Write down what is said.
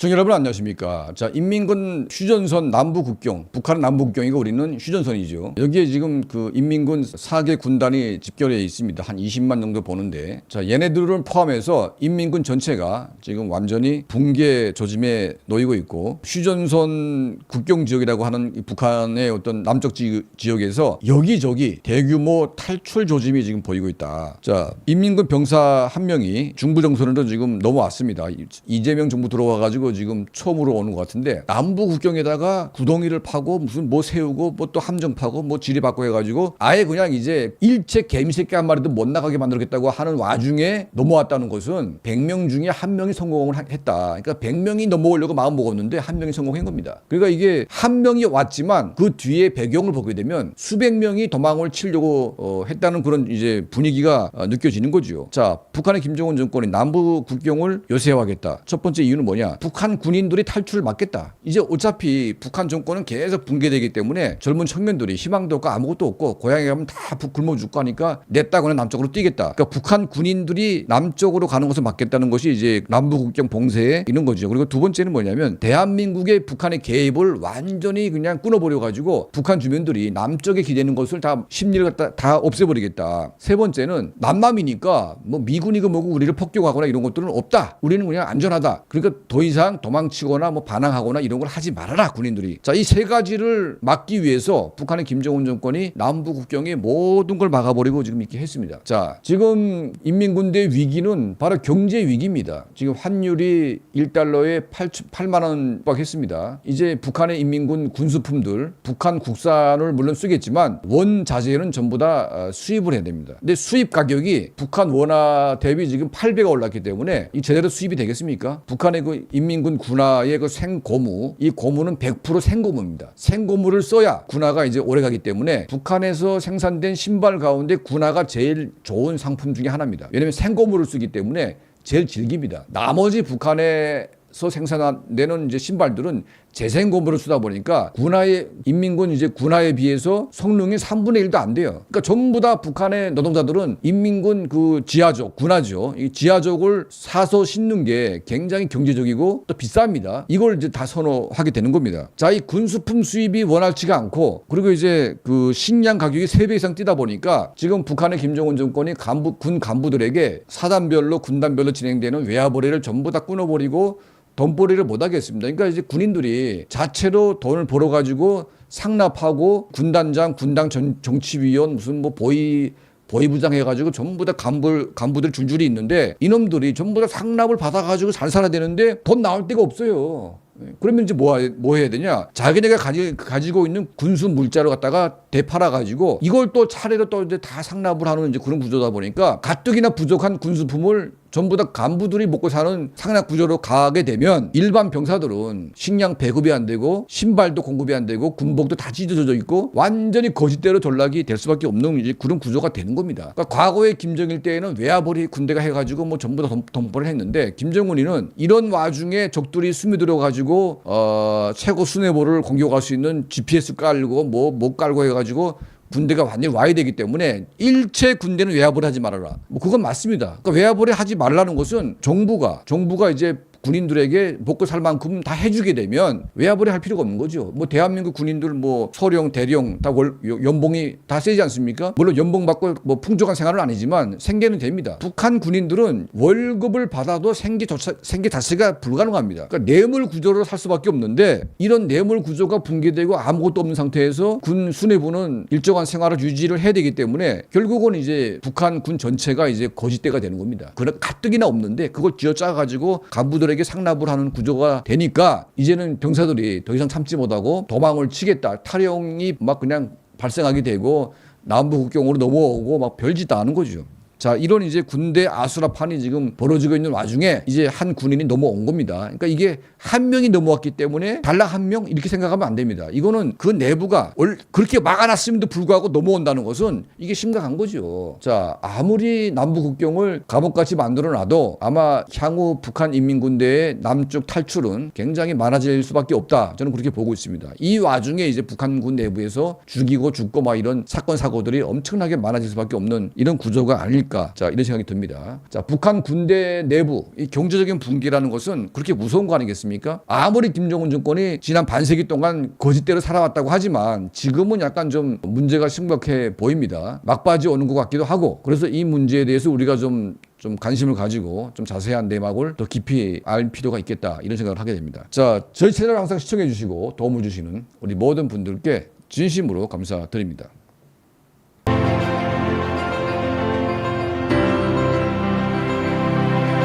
시청자 여러분 안녕하십니까. 자, 인민군 휴전선 남부 국경, 북한은 남부 국경이고 우리는 휴전선이죠. 여기에 지금 그 인민군 4개 군단이 집결해 있습니다. 한 20만 정도 보는데, 자, 얘네들을 포함해서 인민군 전체가 지금 완전히 붕괴 조짐에 놓이고 있고, 휴전선 국경 지역이라고 하는 이 북한의 어떤 남쪽 지역에서 여기저기 대규모 탈출 조짐이 지금 보이고 있다. 자, 인민군 병사 한 명이 중부 정선으로 지금 넘어왔습니다. 이재명 정부 들어와가지고 지금 처음으로 오는 것 같은데, 남부 국경에다가 구덩이를 파고 무슨 뭐 세우고 뭐 또 함정 파고 뭐 지뢰받고 해가지고 아예 그냥 이제 일체 개미새끼 한 마리도 못 나가게 만들겠다고 하는 와중에 넘어왔다는 것은 100명 중에 한 명이 성공을 했다. 그러니까 100명이 넘어오려고 마음 먹었는데 한 명이 성공한 겁니다. 그러니까 이게 한 명이 왔지만 그 뒤에 배경을 보게 되면 수백 명이 도망을 치려고 했다는 그런 이제 분위기가 느껴지는 거죠. 자, 북한의 김정은 정권이 남부 국경을 요새화하겠다. 첫 번째 이유는 뭐냐? 북한 군인들이 탈출을 막겠다. 이제 어차피 북한 정권은 계속 붕괴되기 때문에 젊은 청년들이 희망도 없고 아무것도 없고 고향에 가면 다 굶어 죽고 하니까 냈다거나 남쪽으로 뛰겠다. 그러니까 북한 군인들이 남쪽으로 가는 것을 막겠다는 것이 이제 남부 국경 봉쇄에 있는 거죠. 그리고 두 번째는 뭐냐면 대한민국의 북한의 개입을 완전히 그냥 끊어버려 가지고 북한 주민들이 남쪽에 기대는 것을 다 심리를 다 없애버리겠다. 세 번째는 남남이니까 뭐 미군이고 뭐고 우리를 폭격하거나 이런 것들은 없다. 우리는 그냥 안전하다. 그러니까 더 이상 도망치거나 뭐 반항하거나 이런 걸 하지 말아라, 군인들이. 자, 이 세 가지를 막기 위해서 북한의 김정은 정권이 남부 국경의 모든 걸 막아버리고 지금 이렇게 했습니다. 자, 지금 인민군대 위기는 바로 경제 위기입니다. 지금 환율이 1달러에 8만 원 박했습니다. 이제 북한의 인민군 군수품들, 북한 국산을 물론 쓰겠지만 원자재는 전부 다 수입을 해야 됩니다. 근데 수입 가격이 북한 원화 대비 지금 8배가 올랐기 때문에 이 제대로 수입이 되겠습니까? 북한의 그 인민군 군화의 그 생고무, 이 고무는 100% 생고무입니다. 생고무를 써야 군화가 이제 오래가기 때문에 북한에서 생산된 신발 가운데 군화가 제일 좋은 상품 중에 하나입니다. 왜냐하면 생고무를 쓰기 때문에 제일 질깁니다. 나머지 북한에서 생산되는 이제 신발들은 재생고무를 쓰다 보니까 군화의 인민군 이제 군화에 비해서 성능이 3분의 1도 안 돼요. 그러니까 전부 다 북한의 노동자들은 인민군 그 지하적, 군화죠. 이 지하적을 사서 신는 게 굉장히 경제적이고 또 비쌉니다. 이걸 이제 다 선호하게 되는 겁니다. 자, 이 군수품 수입이 원활치가 않고, 그리고 이제 그 식량 가격이 3배 이상 뛰다 보니까 지금 북한의 김정은 정권이 군 간부들에게 사단별로 군단별로 진행되는 외화벌이를 전부 다 끊어버리고 돈벌이를 못 하겠습니다. 그러니까 이제 군인들이 자체로 돈을 벌어가지고 상납하고 군단장, 군당 정치위원, 무슨 뭐 보위부장 해가지고 전부 다 간부들 줄줄이 있는데 이놈들이 전부 다 상납을 받아가지고 잘 살아야 되는데 돈 나올 데가 없어요. 그러면 이제 뭐 해야 되냐? 자기네가 가지고 있는 군수 물자를 갖다가 되팔아가지고 이걸 또 차례로 또 이제 다 상납을 하는 이제 그런 구조다 보니까 가뜩이나 부족한 군수품을 전부 다 간부들이 먹고 사는 상납 구조로 가게 되면 일반 병사들은 식량 배급이 안 되고 신발도 공급이 안 되고 군복도 다 찢어져 있고 완전히 거짓대로 전락이 될 수밖에 없는 이제 그런 구조가 되는 겁니다. 그러니까 과거에 김정일 때에는 외화벌이 군대가 해가지고 뭐 전부 다 돈벌이를 했는데 김정은이는 이런 와중에 적들이 스며들어 가지고 최고 수뇌부를 공격할 수 있는 GPS 깔고 뭐 못 깔고 해가지고 군대가 완전히 와야 되기 때문에 일체 군대는 외화벌이 하지 말아라. 뭐 그건 맞습니다. 그러니까 외화벌이 하지 말라는 것은 정부가 이제 군인들에게 먹고 살 만큼 다 해주게 되면 외화벌이 할 필요가 없는 거죠. 뭐 대한민국 군인들 뭐 소령, 대령 다 연봉이 다 세지 않습니까? 물론 연봉 받고 뭐 풍족한 생활은 아니지만 생계는 됩니다. 북한 군인들은 월급을 받아도 생계 자체가 불가능합니다. 그러니까 뇌물 구조로 살 수밖에 없는데 이런 뇌물 구조가 붕괴되고 아무것도 없는 상태에서 군 수뇌부는 일정한 생활을 유지를 해야 되기 때문에 결국은 이제 북한 군 전체가 이제 거짓대가 되는 겁니다. 그런 가뜩이나 없는데 그걸 쥐어짜가지고 간부들 에게 상납을 하는 구조가 되니까 이제는 병사들이 더 이상 참지 못하고 도망을 치겠다. 탈영이 막 그냥 발생하게 되고 남부 국경으로 넘어오고 막 별짓 다 하는 거죠. 자, 이런 이제 군대 아수라판이 지금 벌어지고 있는 와중에 이제 한 군인이 넘어온 겁니다. 그러니까 이게 한 명이 넘어왔기 때문에 달랑 한 명 이렇게 생각하면 안 됩니다. 이거는 그 내부가 그렇게 막아놨음에도 불구하고 넘어온다는 것은 이게 심각한 거죠. 자, 아무리 남부 국경을 감옥같이 만들어놔도 아마 향후 북한 인민군대의 남쪽 탈출은 굉장히 많아질 수밖에 없다. 저는 그렇게 보고 있습니다. 이 와중에 이제 북한군 내부에서 죽이고 죽고 막 이런 사건 사고들이 엄청나게 많아질 수밖에 없는 이런 구조가 아닐까. 아닐까. 자, 이런 생각이 듭니다. 자, 북한 군대 내부 이 경제적인 붕괴라는 것은 그렇게 무서운 거 아니겠습니까? 아무리 김정은 정권이 지난 반세기 동안 거짓대로 살아왔다고 하지만 지금은 약간 좀 문제가 심각해 보입니다. 막바지 오는 것 같기도 하고. 그래서 이 문제에 대해서 우리가 좀 관심을 가지고 좀 자세한 내막을 더 깊이 알 필요가 있겠다, 이런 생각을 하게 됩니다. 자, 저희 채널을 항상 시청해 주시고 도움을 주시는 우리 모든 분들께 진심으로 감사드립니다.